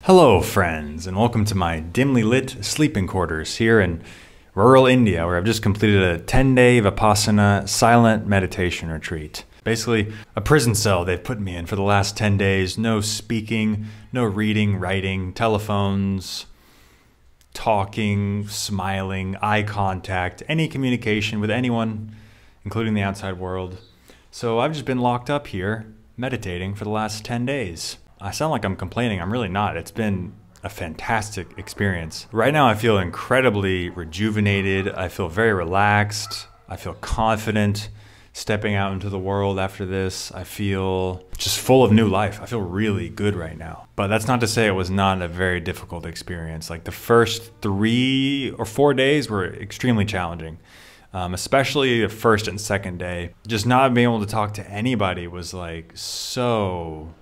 Hello friends, and welcome to my dimly lit sleeping quarters here in rural India, where I've just completed a 10-day Vipassana silent meditation retreat. Basically, a prison cell they've put me in for the last 10 days. No speaking, no reading, writing, telephones, talking, smiling, eye contact, any communication with anyone, including the outside world. So I've just been locked up here, meditating for the last 10 days. I sound like I'm complaining. I'm really not. It's been a fantastic experience. Right now I feel incredibly rejuvenated. I feel very relaxed. I feel confident stepping out into the world after this. I feel just full of new life. I feel really good right now. But that's not to say it was not a very difficult experience. Like the first 3 or 4 days were extremely challenging. Especially the first and second day. Just not being able to talk to anybody was like so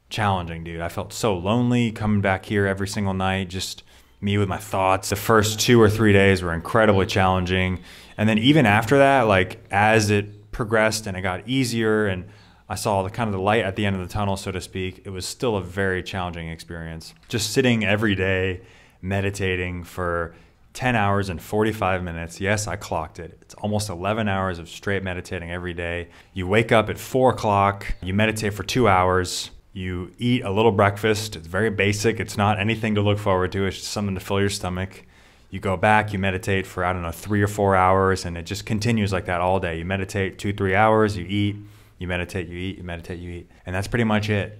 challenging, dude. I felt so lonely coming back here every single night, just me with my thoughts. The first 2 or 3 days were incredibly challenging. And then even after that, like as it progressed and it got easier and I saw the kind of the light at the end of the tunnel, so to speak, it was still a very challenging experience. Just sitting every day, meditating for 10 hours and 45 minutes. Yes, I clocked it. It's almost 11 hours of straight meditating every day. You wake up at 4 o'clock, you meditate for 2 hours, you eat a little breakfast. It's very basic. It's not anything to look forward to. It's just something to fill your stomach. You go back, you meditate for, I don't know, 3 or 4 hours, and it just continues like that all day. You meditate 2, 3 hours, you eat, you meditate, you eat, you meditate, you eat. And that's pretty much it.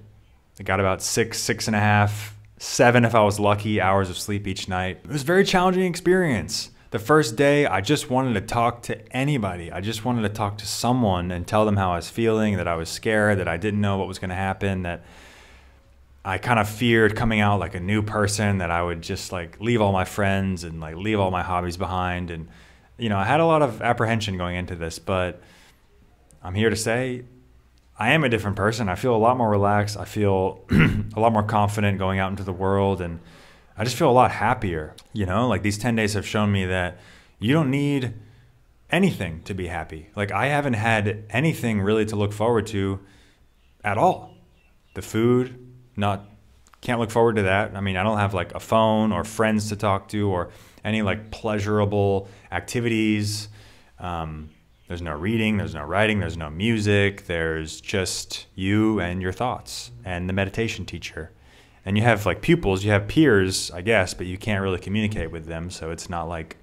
I got about 6.5, 7 if I was lucky, hours of sleep each night. It was a very challenging experience. The first day, I just wanted to talk to anybody. I just wanted to talk to someone and tell them how I was feeling, that I was scared, that I didn't know what was gonna happen, that I kind of feared coming out like a new person, that I would just like leave all my friends and like leave all my hobbies behind. And, you know, I had a lot of apprehension going into this, but I'm here to say I am a different person. I feel a lot more relaxed. I feel a lot more confident going out into the world, and I just feel a lot happier. You know, like these 10 days have shown me that you don't need anything to be happy. Like I haven't had anything really to look forward to at all. The food, can't look forward to that. I mean, I don't have like a phone or friends to talk to or any like pleasurable activities. There's no reading, there's no writing, there's no music. There's just you and your thoughts and the meditation teacher. And you have like pupils, you have peers, I guess, but you can't really communicate with them. So it's not like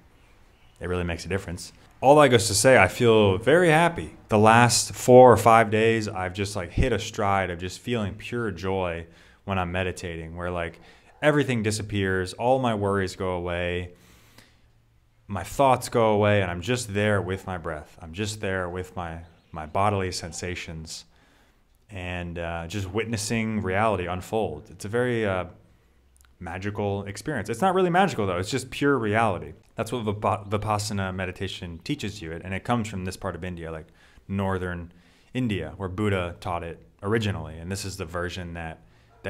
it really makes a difference. All that goes to say, I feel very happy. The last 4 or 5 days, I've just like hit a stride of just feeling pure joy when I'm meditating, where like everything disappears, all my worries go away, my thoughts go away, and I'm just there with my breath. I'm just there with my bodily sensations. And just witnessing reality unfold. It's a very magical experience. It's not really magical though, it's just pure reality. That's what Vipassana meditation teaches you, and it comes from this part of India, like northern India, where Buddha taught it originally, and this is the version that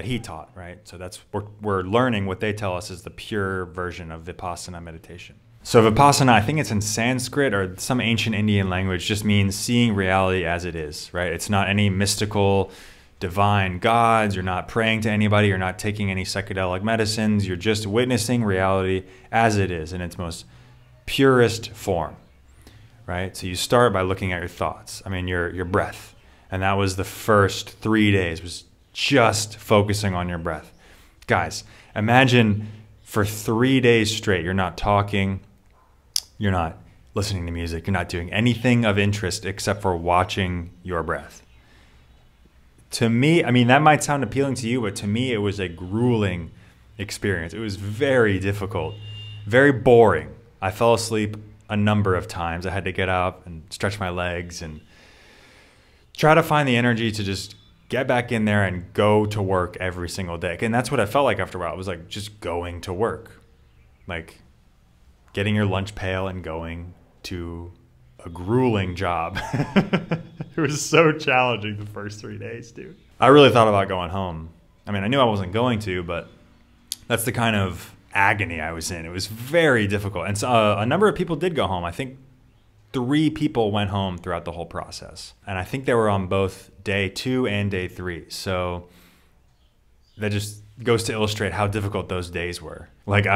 he taught, right? So that's, we're learning what they tell us is the pure version of Vipassana meditation. So Vipassana, I think it's in Sanskrit or some ancient Indian language, just means seeing reality as it is, right? It's not any mystical, divine gods. You're not praying to anybody. You're not taking any psychedelic medicines. You're just witnessing reality as it is in its most purest form, right? So you start by looking at your thoughts. I mean, your breath. And that was the first 3 days, was just focusing on your breath. Guys, imagine for 3 days straight, you're not talking, you're not listening to music, you're not doing anything of interest except for watching your breath. To me, I mean, that might sound appealing to you, but to me, it was a grueling experience. It was very difficult, very boring. I fell asleep a number of times. I had to get up and stretch my legs and try to find the energy to just get back in there and go to work every single day. And that's what I felt like after a while. It was like just going to work, like getting your lunch pail and going to a grueling job. It was so challenging the first 3 days, dude. I really thought about going home. I mean, I knew I wasn't going to, but that's the kind of agony I was in. It was very difficult. And so a number of people did go home. I think 3 people went home throughout the whole process. And I think they were on both day 2 and day 3. So that just goes to illustrate how difficult those days were. Like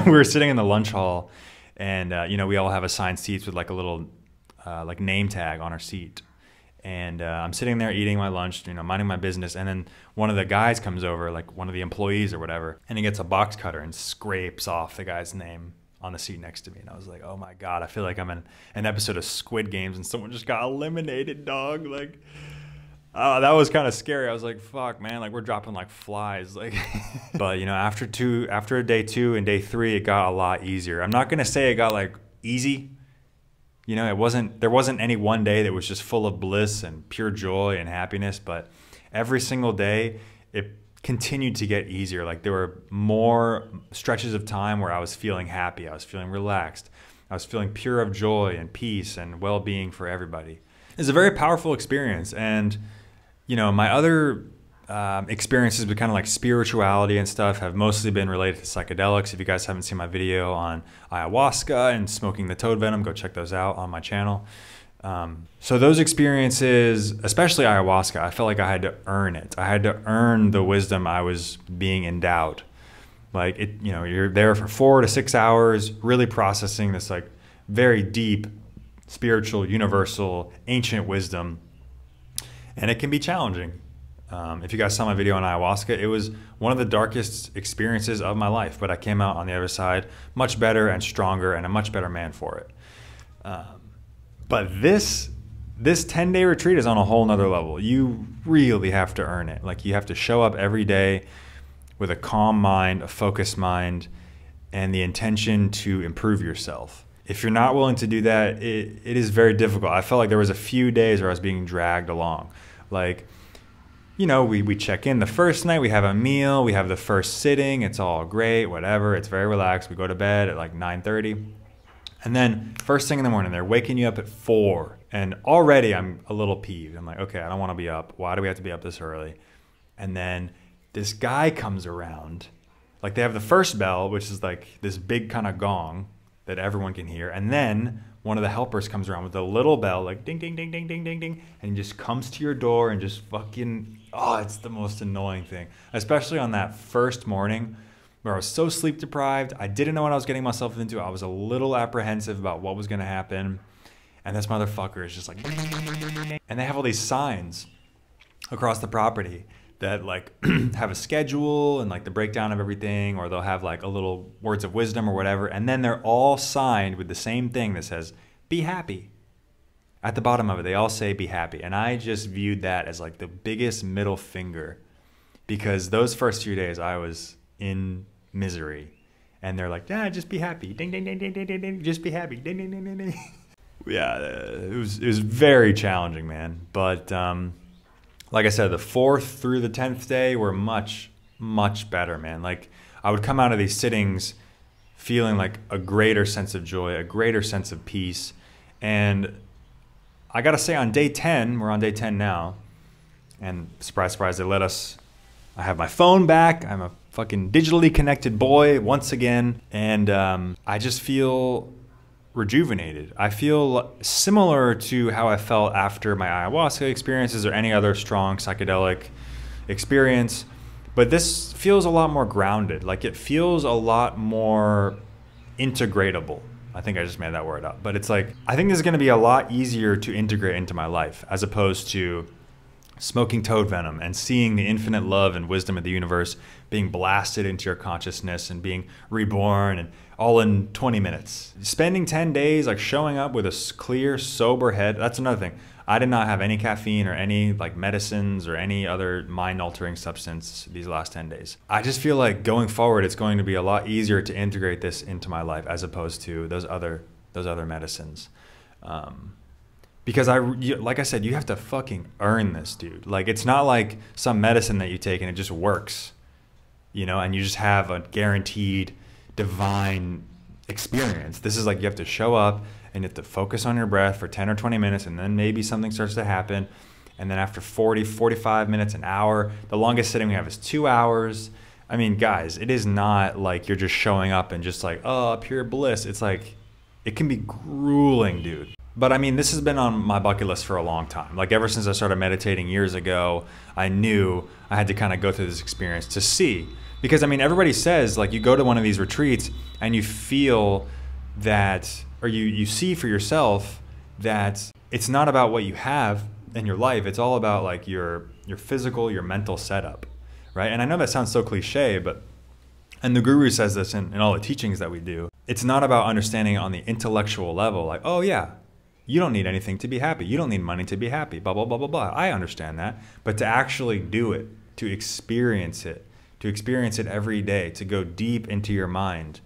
we were sitting in the lunch hall, and you know, we all have assigned seats with like a little like name tag on our seat. And I'm sitting there eating my lunch, you know, minding my business, and then one of the guys comes over, like one of the employees or whatever, and he gets a box cutter and scrapes off the guy's name on the seat next to me. And I was like, oh my God, I feel like I'm in an episode of Squid Games and someone just got eliminated, dog. Like, that was kind of scary. I was like, fuck, man, like we're dropping like flies. Like, but you know, after day 2 and day 3, it got a lot easier. I'm not gonna say it got like easy. You know, there wasn't any one day that was just full of bliss and pure joy and happiness, but every single day it continued to get easier. Like there were more stretches of time where I was feeling happy, I was feeling relaxed, I was feeling pure of joy and peace and well-being for everybody. It's a very powerful experience. And you know, my other experiences with kind of like spirituality and stuff have mostly been related to psychedelics. If you guys haven't seen my video on ayahuasca and smoking the toad venom, go check those out on my channel. So those experiences, especially ayahuasca, I felt like I had to earn it. I had to earn the wisdom I was being endowed. Like it, you know, you're there for 4 to 6 hours, really processing this like very deep, spiritual, universal, ancient wisdom, and it can be challenging. If you guys saw my video on ayahuasca, it was one of the darkest experiences of my life, but I came out on the other side much better and stronger and a much better man for it. But this 10-day retreat is on a whole nother level. You really have to earn it. Like you have to show up every day with a calm mind, a focused mind, and the intention to improve yourself. If you're not willing to do that, it is very difficult. I felt like there was a few days where I was being dragged along. Like, you know, we check in the first night, we have a meal, we have the first sitting, it's all great, whatever, it's very relaxed. We go to bed at like 9:30. And then first thing in the morning, they're waking you up at 4. And already I'm a little peeved. I'm like, okay, I don't want to be up. Why do we have to be up this early? And then this guy comes around. Like they have the first bell, which is like this big kind of gong that everyone can hear. And then one of the helpers comes around with a little bell, like ding, ding, ding, ding, ding, ding, ding. And he just comes to your door and just fucking, oh, it's the most annoying thing. Especially on that first morning where I was so sleep deprived. I didn't know what I was getting myself into. I was a little apprehensive about what was gonna happen. And this motherfucker is just like, and they have all these signs across the property that like have a schedule and like the breakdown of everything, or they'll have like a little words of wisdom or whatever. And then they're all signed with the same thing that says, be happy. At the bottom of it, they all say, be happy. And I just viewed that as like the biggest middle finger, because those first few days I was in misery. And they're like, yeah, just be happy. Ding, ding, ding, ding, ding, ding, ding. Just be happy. Ding, ding, ding, ding, ding. Yeah, it was very challenging, man. But like I said, the 4th through the 10th day were much, much better, man. Like I would come out of these sittings feeling like a greater sense of joy, a greater sense of peace. And I gotta say, on day 10, we're on day 10 now, and surprise, surprise, they let us, I have my phone back. I'm a fucking digitally connected boy once again. And I just feel rejuvenated. I feel similar to how I felt after my ayahuasca experiences or any other strong psychedelic experience, but this feels a lot more grounded. Like it feels a lot more integratable. I think I just made that word up, but it's like, I think this is going to be a lot easier to integrate into my life as opposed to smoking toad venom and seeing the infinite love and wisdom of the universe being blasted into your consciousness and being reborn, and all in 20 minutes. Spending 10 days like showing up with a clear, sober head. That's another thing. I did not have any caffeine or any like medicines or any other mind-altering substance these last 10 days. I just feel like going forward, it's going to be a lot easier to integrate this into my life as opposed to those other medicines. Because like I said, you have to fucking earn this, dude. Like it's not like some medicine that you take and it just works, you know, and you just have a guaranteed divine experience. This is like you have to show up and you have to focus on your breath for 10 or 20 minutes, and then maybe something starts to happen. And then after 40, 45 minutes, an hour, the longest sitting we have is 2 hours. I mean, guys, it is not like you're just showing up and just like, oh, pure bliss. It's like, it can be grueling, dude. But I mean, this has been on my bucket list for a long time. Like ever since I started meditating years ago, I knew I had to kind of go through this experience to see. Because I mean, everybody says like you go to one of these retreats and you feel that, or you see for yourself that it's not about what you have in your life. It's all about like your physical, your mental setup, right? And I know that sounds so cliche, but, and the guru says this in all the teachings that we do, it's not about understanding on the intellectual level, like, oh yeah, you don't need anything to be happy. You don't need money to be happy, blah, blah, blah, blah, blah. I understand that. But to actually do it, to experience it every day, to go deep into your mind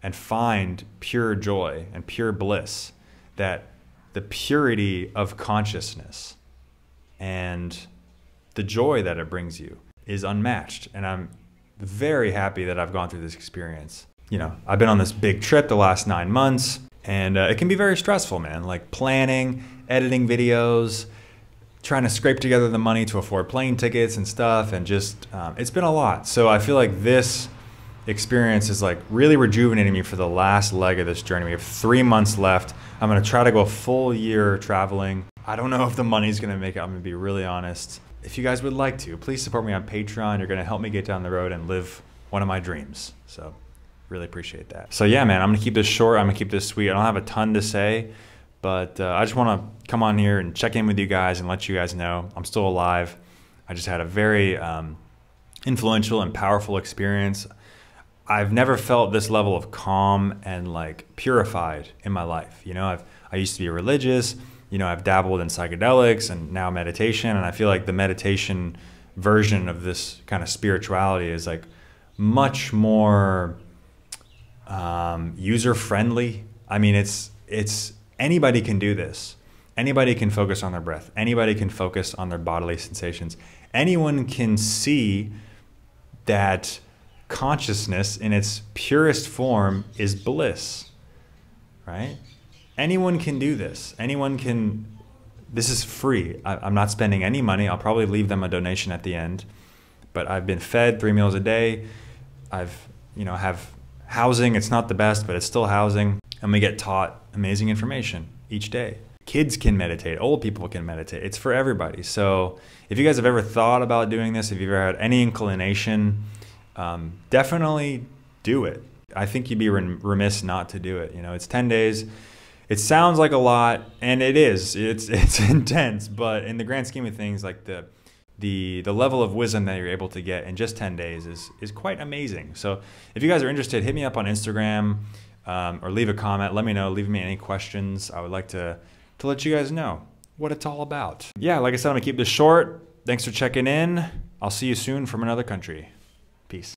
and find pure joy and pure bliss, that the purity of consciousness and the joy that it brings you is unmatched. And I'm very happy that I've gone through this experience. You know, I've been on this big trip the last 9 months, and it can be very stressful, man. Like planning, editing videos, trying to scrape together the money to afford plane tickets and stuff, and just, it's been a lot. So I feel like this experience is like really rejuvenating me for the last leg of this journey. We have 3 months left. I'm gonna try to go a full year traveling. I don't know if the money's gonna make it, I'm gonna be really honest. If you guys would like to, please support me on Patreon. You're gonna help me get down the road and live one of my dreams. So really appreciate that. So yeah, man, I'm gonna keep this short. I'm gonna keep this sweet. I don't have a ton to say, but I just wanna come on here and check in with you guys and let you guys know I'm still alive. I just had a very influential and powerful experience. I've never felt this level of calm and like purified in my life. You know, I used to be religious, you know, I've dabbled in psychedelics and now meditation, and I feel like the meditation version of this kind of spirituality is like much more user-friendly. I mean, it's anybody can do this. Anybody can focus on their breath. Anybody can focus on their bodily sensations. Anyone can see that consciousness in its purest form is bliss, right? Anyone can do this. Anyone can, this is free. I'm not spending any money. I'll probably leave them a donation at the end, but I've been fed 3 meals a day. I've, you know, have housing. It's not the best, but it's still housing. And we get taught amazing information each day. Kids can meditate, old people can meditate. It's for everybody. So if you guys have ever thought about doing this, if you've ever had any inclination, definitely do it. I think you'd be remiss not to do it. You know, it's 10 days. It sounds like a lot, and it is. It's intense, but in the grand scheme of things, like the level of wisdom that you're able to get in just 10 days is quite amazing. So if you guys are interested, hit me up on Instagram or leave a comment. Let me know. Leave me any questions. I would like to let you guys know what it's all about. Yeah, like I said, I'm gonna keep this short. Thanks for checking in. I'll see you soon from another country. Peace.